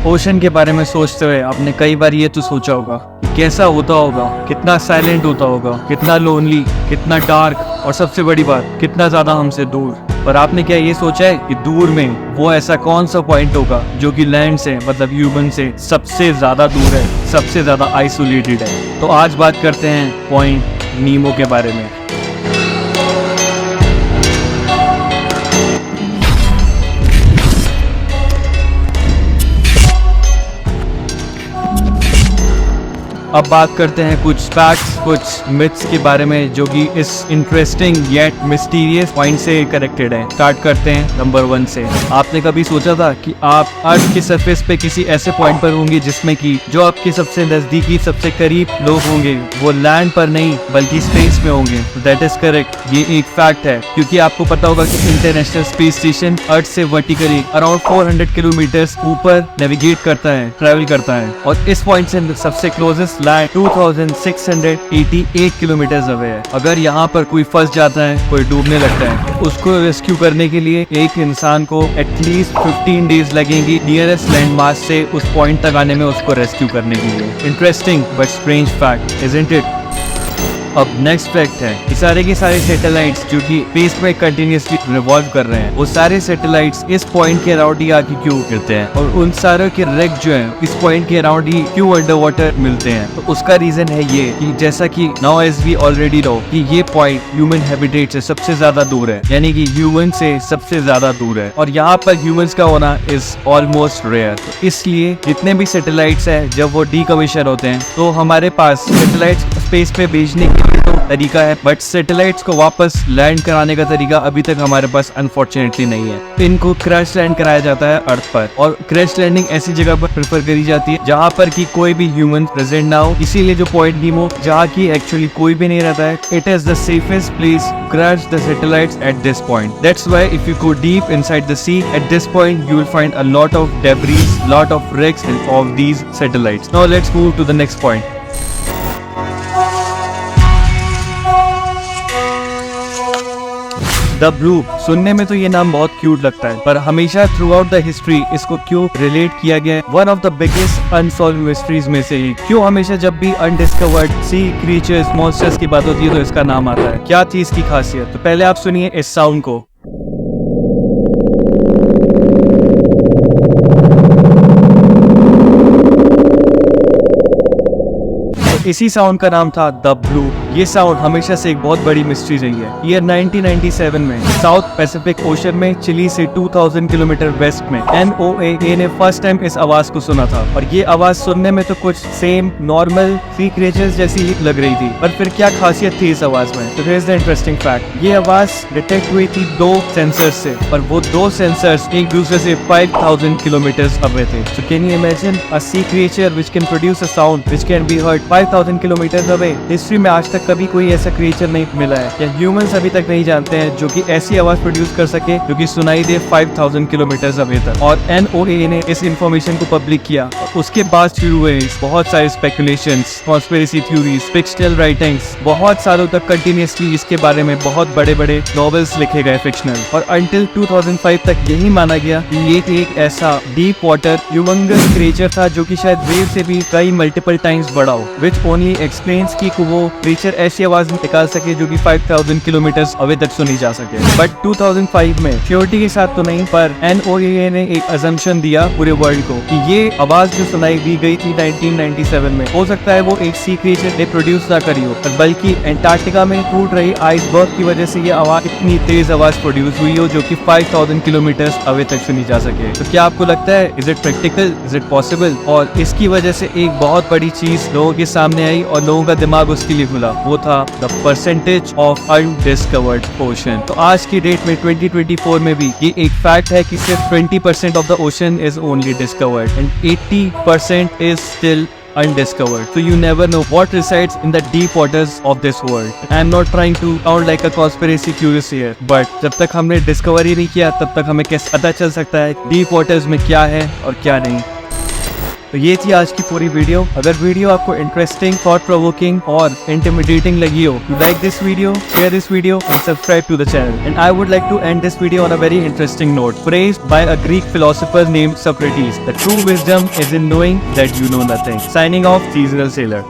Ocean के बारे में सोचते हुए आपने कई बार ये तो सोचा होगा कि कैसा होता होगा, कितना साइलेंट होता होगा, कितना लोनली, कितना डार्क और सबसे बड़ी बात कितना ज्यादा हमसे दूर। पर आपने क्या ये सोचा है कि दूर में वो ऐसा कौन सा पॉइंट होगा जो कि लैंड से मतलब ह्यूमन से सबसे ज्यादा दूर है, सबसे ज्यादा आइसोलेटेड है। तो आज बात करते हैं पॉइंट नीमो के बारे में। अब बात करते हैं कुछ फैक्ट्स, कुछ मिथ्स के बारे में जो कि इस इंटरेस्टिंग येट मिस्टीरियस पॉइंट से कनेक्टेड है। स्टार्ट करते हैं नंबर 1 से। आपने कभी सोचा था कि आप अर्थ की सरफेस पे किसी ऐसे पॉइंट पर होंगे जिसमें कि जो आपके सबसे नजदीकी, सबसे करीब लोग होंगे वो लैंड पर नहीं बल्कि स्पेस में होंगे? दैट इज करेक्ट, ये एक फैक्ट है, क्योंकि आपको पता होगा कि इंटरनेशनल स्पेस स्टेशन अर्थ से वर्टिकली अराउंड 400 किलोमीटर ऊपर नेविगेट करता है, ट्रेवल करता है, और इस पॉइंट से सबसे क्लोजेस्ट लैंड 2688 किलोमीटर अवे है। अगर यहाँ पर कोई फंस जाता है, कोई डूबने लगता है, तो उसको रेस्क्यू करने के लिए एक इंसान को एटलीस्ट 15 डेज लगेंगी नियरेस्ट लैंड मास से उस पॉइंट तक आने में, उसको रेस्क्यू करने के लिए। Interesting but strange fact, isn't it? अब नेक्स्ट फैक्ट है कि सारे के सारे सैटेलाइट्स जो कि स्पेस में कंटिन्यूअसली रिवॉल्व कर रहे हैं, वो सारे सैटेलाइट्स इस पॉइंट के अराउंड ही आके क्यों गिरते हैं, और उन सारों के रेक जो है इस पॉइंट के अराउंड ही क्यों अंडर वाटर मिलते हैं? तो उसका रीजन है ये कि जैसा कि now as we already know कि ये पॉइंट ह्यूमन हैबिटेट से सबसे ज्यादा दूर है, यानी कि ह्यूमन से सबसे ज्यादा दूर है, और यहाँ पर ह्यूमंस का होना इज ऑलमोस्ट रेयर। तो इसलिए जितने भी सैटेलाइट्स है जब वो डीकमीशन होते हैं तो हमारे पास सैटेलाइट्स स्पेस पे भेजने के लिए तो तरीका है, बट सैटेलाइट्स को वापस लैंड कराने का तरीका अभी तक हमारे पास अनफॉर्चुनेटली नहीं है। इनको क्रैश लैंड कराया जाता है अर्थ पर, और क्रैश लैंडिंग ऐसी जगह पर प्रेफर करी जाती है जहाँ पर कि कोई भी ह्यूमन प्रेजेंट ना हो। इसीलिए जो पॉइंट नीमो जहाँ की एक्चुअली कोई भी नहीं रहता है, it is the safest place crash the satellites at this point. That's why if you go deep inside the sea at this point you will find a lot of debris, lot of wrecks of these satellites. Now let's move to the next point. The blue, सुनने में तो ये नाम बहुत cute लगता है, पर हमेशा थ्रू आउट द हिस्ट्री इसको क्यों रिलेट किया गया है one of the biggest unsolved mysteries में से ही? क्यों हमेशा जब भी अनडिस्कवर्ड सी क्रीचर्स, मॉन्स्टर्स की बात होती है तो इसका नाम आता है? क्या थी इसकी खासियत? तो पहले आप सुनिए इस साउंड को। इसी साउंड का नाम था द ब्लू। ये साउंड हमेशा से एक बहुत बड़ी मिस्ट्री रही है। ईयर 1997 में साउथ पैसिफिक ओशन में चिली से 2000 किलोमीटर वेस्ट में NOAA ने फर्स्ट टाइम इस आवाज को सुना था, और ये आवाज सुनने में तो कुछ सेम नॉर्मल सी क्रिएचर्स जैसी ही लग रही थी, पर फिर क्या खासियत थी इस आवाज में? तो here is the interesting fact, ये आवाज डिटेक्ट हुई थी 2 सेंसर्स से, पर वो 2 सेंसर्स एक दूसरे से 5000 किलोमीटर अवे थे। So can you imagine a sea creature which can produce a sound which can be heard 5000 kilometre away? History में आज तक कभी कोई ऐसा क्रिएचर नहीं मिला है, या ह्यूमंस अभी तक नहीं जानते हैं जो कि ऐसी आवाज प्रोड्यूस कर सके जो कि सुनाई दे 5000 किलोमीटर अवे तक। और NOAA ने इस इंफॉर्मेशन को पब्लिक किया, उसके बाद शुरू हुए बहुत सारे speculations, conspiracy theories, fictional writings. बहुत सालों तक कंटिन्यूअसली इसके बारे में बहुत बड़े बड़े नॉवेल्स लिखे गए फिक्शनल, और अंटिल 2005 तक यही माना गया कि ये एक ऐसा डीप वाटर ह्यूमंगस क्रिएचर था जो कि शायद वेव से भी कई मल्टीपल टाइम्स बड़ा हो, विच ओनली एक्सप्लेन्स कि वो क्रिएचर ऐसी आवाज निकाल सके जो कि 5000 किलोमीटर अवे तक सुनी जा सके। बट 2005 में श्योरिटी के साथ तो नहीं, पर NOAA ने एक अजम्पशन दिया पूरे वर्ल्ड को कि ये आवाज जो सुनाई दी गई थी 1997 में, हो सकता है वो एक सी क्रिएचर ने प्रोड्यूस ना करी हो, बल्कि एंटार्क्टिका में टूट रही आइसबर्ग की वजह से ये आवाज, इतनी तेज आवाज प्रोड्यूस हुई हो जो कि 5000 किलोमीटर अवे तक सुनी जा सके। तो क्या आपको लगता है is it practical, is it possible? और इसकी वजह से एक बहुत बड़ी चीज लोगों के सामने आई और लोगों का दिमाग उसके लिए खुला, वो था the percentage of undiscovered ocean. तो आज की डेट में 2024 में भी ये एक फैक्ट है कि सिर्फ 20% of the ocean is only discovered and 80% is still undiscovered. So you never know what resides in the deep waters of this world. I am not trying to sound like a conspiracy theorist here, but जब तक हमने discovery नहीं किया तब तक हमें कैसे पता चल सकता है डीप वाटर्स में क्या है और क्या नहीं। तो ये थी आज की पूरी वीडियो। अगर वीडियो आपको इंटरेस्टिंग, थॉट प्रोवोकिंग और इंटिमिडेटिंग लगी हो, like this video, share this video and subscribe to the channel. And I would like to end this video on a very interesting note, praised by a Greek philosopher named Socrates. The true wisdom is in knowing that you know nothing. Signing off, Seasonal Sailor.